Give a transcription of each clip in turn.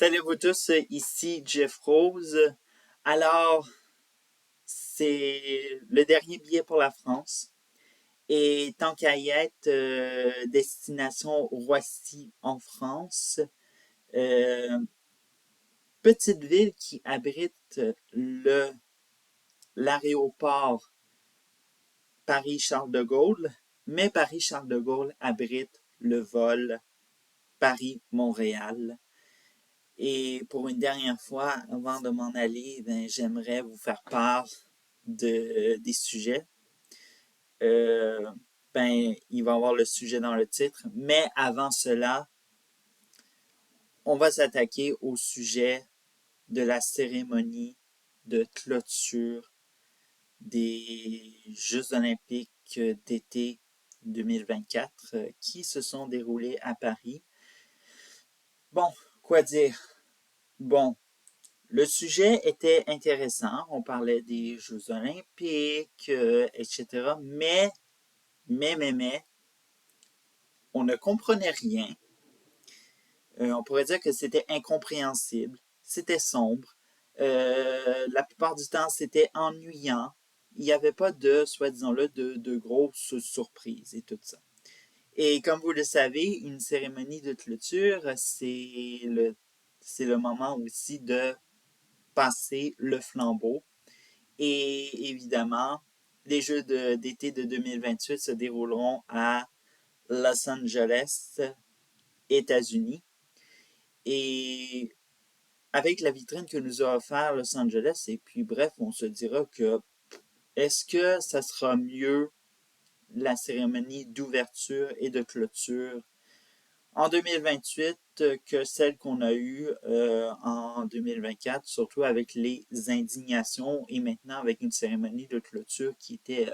Salut vous tous, ici Jeff Rose. Alors, c'est le dernier billet pour la France. Et tant qu'à y être, destination Roissy en France, euh, petite ville qui abrite l'aéroport Paris-Charles de Gaulle, mais Paris-Charles de Gaulle abrite le vol Paris-Montréal. Et pour une dernière fois, avant de m'en aller, j'aimerais vous faire part des sujets. Euh, il va y avoir le sujet dans le titre, mais avant cela, on va s'attaquer au sujet de la cérémonie de clôture des Jeux olympiques d'été 2024 qui se sont déroulés à Paris. Bon, quoi dire? Bon, le sujet était intéressant. On parlait des Jeux olympiques, etc. Mais, on ne comprenait rien. On pourrait dire que c'était incompréhensible. C'était sombre. La plupart du temps, c'était ennuyant. Il n'y avait pas de, soi-disant-le, de grosses surprises et tout ça. Et comme vous le savez, une cérémonie de clôture, c'est le moment aussi de passer le flambeau. Et évidemment, les Jeux d'été de 2028 se dérouleront à Los Angeles, États-Unis. Et avec la vitrine que nous a offert Los Angeles, et puis bref, on se dira que est-ce que ça sera mieux la cérémonie d'ouverture et de clôture en 2028 que celle qu'on a eue en 2024, surtout avec les indignations et maintenant avec une cérémonie de clôture qui était,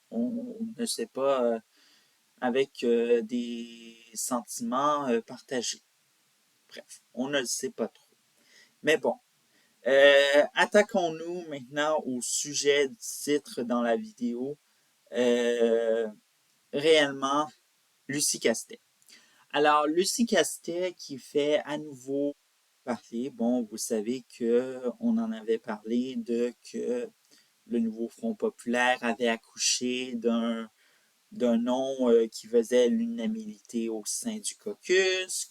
on ne sait pas, avec des sentiments partagés. Bref, on ne le sait pas trop. Mais bon, attaquons-nous maintenant au sujet du titre dans la vidéo. Euh, Réellement, Lucie Castet. Alors, Lucie Castet qui fait à nouveau parler. Bon, vous savez que on en avait parlé de que le nouveau Front populaire avait accouché d'un nom qui faisait l'unanimité au sein du caucus,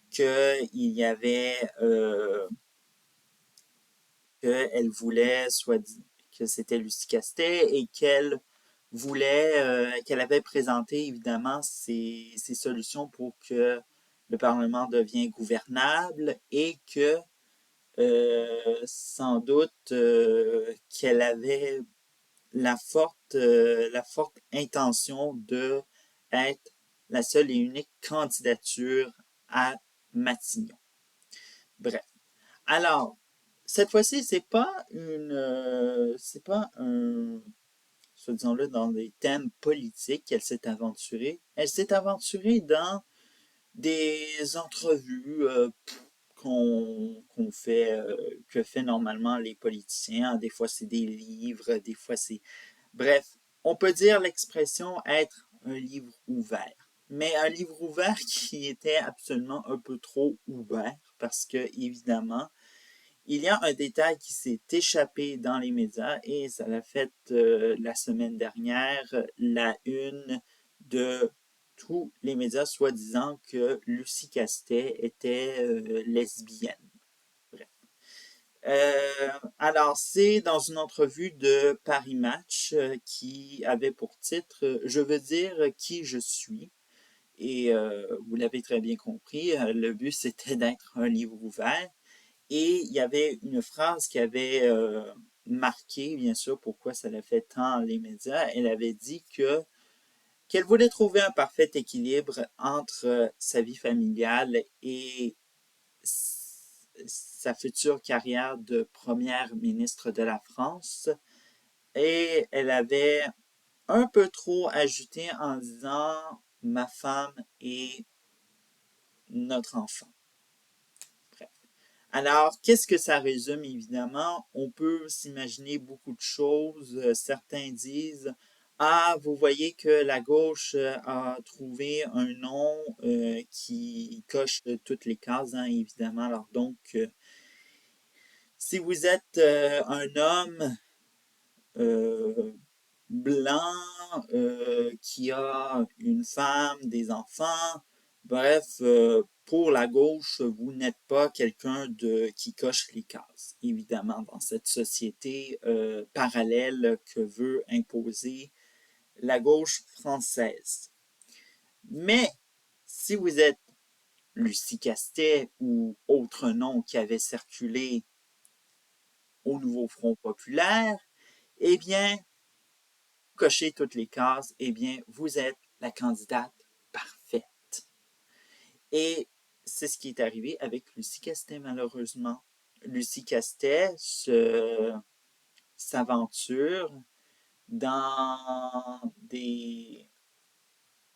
qu'il y avait qu'elle voulait soit que c'était Lucie Castet et qu'elle avait présenté évidemment ses solutions pour que le Parlement devienne gouvernable et que sans doute qu'elle avait la forte intention de être la seule et unique candidature à Matignon. Bref. Alors, cette fois-ci, c'est pas un, disons-le, dans des thèmes politiques qu'elle s'est aventurée. Elle s'est aventurée dans des entrevues qu'on fait, que fait normalement les politiciens. Des fois, c'est des livres, des fois, c'est... Bref, on peut dire l'expression être un livre ouvert. Mais un livre ouvert qui était absolument un peu trop ouvert parce que, évidemment, il y a un détail qui s'est échappé dans les médias et ça l'a fait la semaine dernière la une de tous les médias, soi-disant que Lucie Castet était lesbienne. Bref. Alors, c'est dans une entrevue de Paris Match qui avait pour titre Je veux dire qui je suis. Et vous l'avez très bien compris, le but c'était d'être un livre ouvert. Et il y avait une phrase qui avait marqué, bien sûr, pourquoi ça l'a fait tant les médias. Elle avait dit qu'elle voulait trouver un parfait équilibre entre sa vie familiale et sa future carrière de première ministre de la France. Et elle avait un peu trop ajouté en disant ma femme et notre enfant. Bref. Alors, qu'est-ce que ça résume, évidemment? On peut s'imaginer beaucoup de choses. Certains disent, Ah, vous voyez que la gauche a trouvé un nom qui coche toutes les cases, hein, évidemment. Alors donc, si vous êtes un homme euh, blanc qui a une femme, des enfants, bref, pour la gauche, vous n'êtes pas quelqu'un de qui coche les cases, évidemment, dans cette société parallèle que veut imposer la gauche française. Mais si vous êtes Lucie Castet ou autre nom qui avait circulé au Nouveau Front populaire, eh bien, cochez toutes les cases, eh bien, vous êtes la candidate parfaite. Et c'est ce qui est arrivé avec Lucie Castet, malheureusement. Lucie Castet s'aventure dans des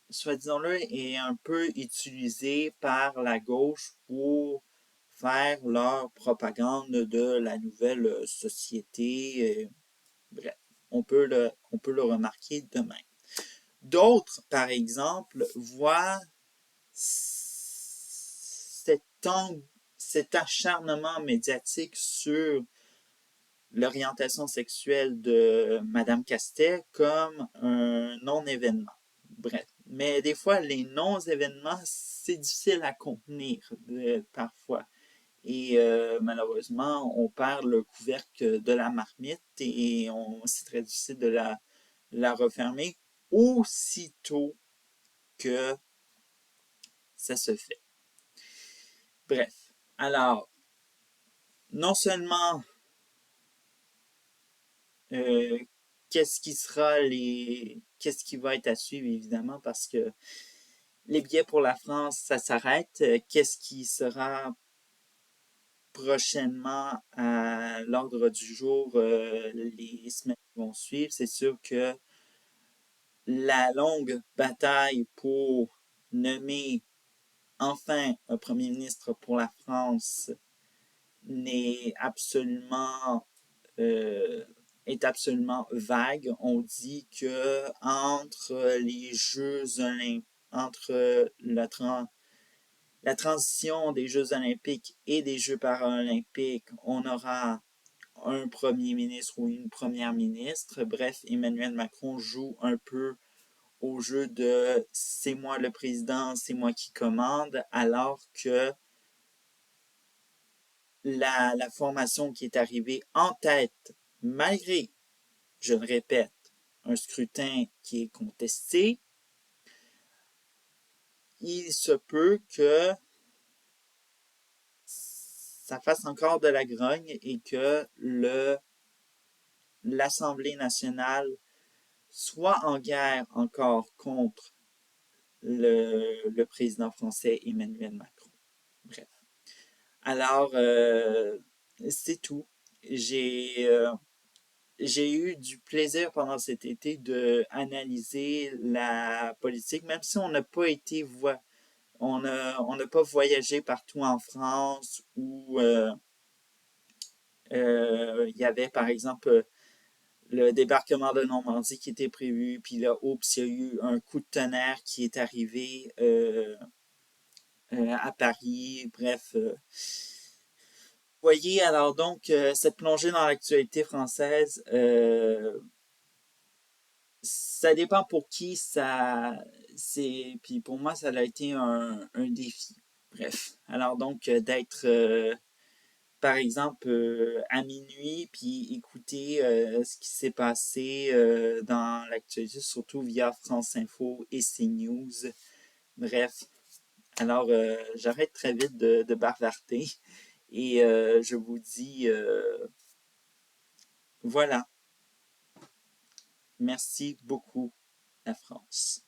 soit disons-le, est un peu utilisé par la gauche pour faire leur propagande de la nouvelle société. Bref, on peut le remarquer de même. D'autres, par exemple, voient cet, cet acharnement médiatique sur l'orientation sexuelle de Madame Castet comme un non-événement. Bref. Mais des fois, les non-événements, c'est difficile à contenir parfois. Et malheureusement, on perd le couvercle de la marmite et c'est très difficile de la refermer aussitôt que ça se fait. Bref. Alors, non seulement euh, qu'est-ce qui va être à suivre évidemment parce que les billets pour la France ça s'arrête, qu'est-ce qui sera prochainement à l'ordre du jour les semaines qui vont suivre, c'est sûr que la longue bataille pour nommer enfin un premier ministre pour la France n'est absolument euh, est absolument vague. On dit que entre les Jeux olympiques, entre la transition des Jeux olympiques et des Jeux paralympiques, on aura un premier ministre ou une première ministre. Bref, Emmanuel Macron joue un peu au jeu de c'est moi le président, c'est moi qui commande, alors que la formation qui est arrivée en tête, malgré, je le répète, un scrutin qui est contesté, il se peut que ça fasse encore de la grogne et que l'Assemblée nationale soit en guerre encore contre le président français Emmanuel Macron. Bref. Alors, c'est tout. J'ai euh, j'ai eu du plaisir pendant cet été de analyser la politique, même si on n'a pas été on n'a pas voyagé partout en France où il y avait par exemple le débarquement de Normandie qui était prévu, puis là, oups, il y a eu un coup de tonnerre qui est arrivé à Paris, bref. Voyez alors donc cette plongée dans l'actualité française, ça dépend pour qui ça c'est puis pour moi ça a été un défi. Bref, alors donc d'être par exemple à minuit puis écouter ce qui s'est passé dans l'actualité surtout via France Info et CNews. Bref, alors j'arrête très vite de bavarder et je vous dis voilà. Merci beaucoup, la France.